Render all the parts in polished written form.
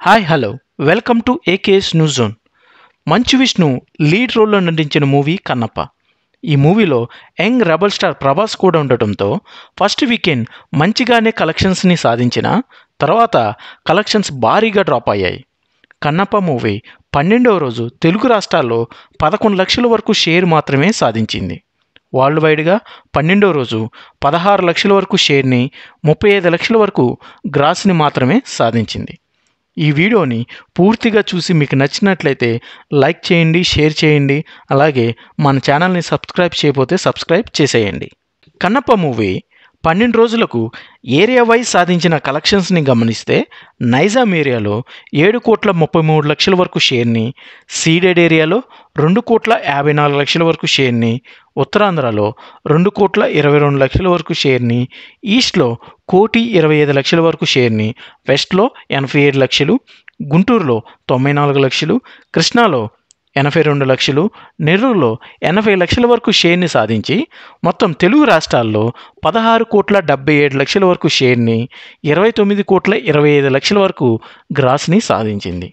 Hi hello welcome to AKS news zone. Manchu Vishnu lead రోల్లో నటించిన movie Kannappa. ఈ మూవీలో యంగ్ రెబల్ స్టార్ ప్రభాస్ కూడా ఉండటంతో ఫస్ట్ వీకెండ్ మంచిగానే కలెక్షన్స్ని సాధించిన తర్వాత కలెక్షన్స్ భారీగా డ్రాప్ అయ్యాయి. కన్నప్ప మూవీ 12వ రోజు తెలుగు రాష్ట్రాల్లో 11 లక్షల వరకు షేర్ మాత్రమే సాధించింది. వరల్డ్ వైడ్గా 12వ రోజు 16 లక్షల వరకు షేర్ని, 35 లక్షల వరకు గ్రాస్ని మాత్రమే సాధించింది. ఈ వీడియోని పూర్తిగా చూసి మీకు నచ్చినట్లయితే లైక్ చేయండి, షేర్ చేయండి. అలాగే మన ఛానల్ని సబ్స్క్రైబ్ చేయకపోతే సబ్స్క్రైబ్ చేసేయండి. కన్నప్ప మూవీ 12 రోజులకు ఏరియా వైజ్ సాధించిన కలెక్షన్స్ని గమనిస్తే నైజాం ఏరియాలో 7,33 లక్షల వరకు షేర్ని, సీడెడ్ ఏరియాలో 2,54 లక్షల వరకు షేర్ని, ఉత్తరాంధ్రలో 2,22 లక్షల వరకు షేర్ని, ఈస్ట్లో 1,25 లక్షల వరకు షేర్ని, వెస్ట్లో 87 లక్షలు, గుంటూరులో 94 లక్షలు, కృష్ణాలో 82 లక్షలు, నెల్లూరులో 80 లక్షల వరకు షేర్ని సాధించి మొత్తం తెలుగు రాష్ట్రాల్లో 16,77 లక్షల వరకు షేర్ని, 29,25 లక్షల వరకు గ్రాస్ని సాధించింది.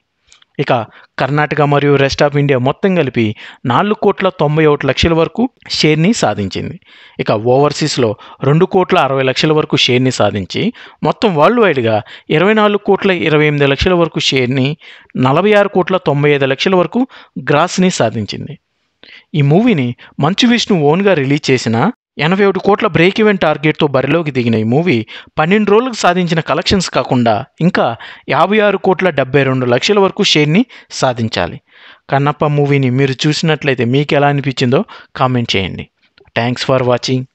ఇక కర్ణాటక మరియు రెస్ట్ ఆఫ్ ఇండియా మొత్తం కలిపి 4,91 లక్షల వరకు షేర్ని సాధించింది. ఇక ఓవర్సీస్లో 2,60 లక్షల వరకు షేర్ని సాధించి మొత్తం వరల్డ్ వైడ్గా 24,28 లక్షల వరకు షేర్ని, 46,95 లక్షల వరకు గ్రాస్ని సాధించింది. ఈ మూవీని మంచు విష్ణు ఓన్గా రిలీజ్ చేసిన 81 కోట్ల బ్రేక్ ఈవెన్ టార్గెట్తో బరిలోకి దిగిన ఈ మూవీ 12 రోజులకు సాధించిన కలెక్షన్స్ కాకుండా ఇంకా 56,72 లక్షల వరకు షేర్ని సాధించాలి. కన్నప్ప మూవీని మీరు చూసినట్లయితే మీకు ఎలా అనిపించిందో కామెంట్ చేయండి. Thanks for watching.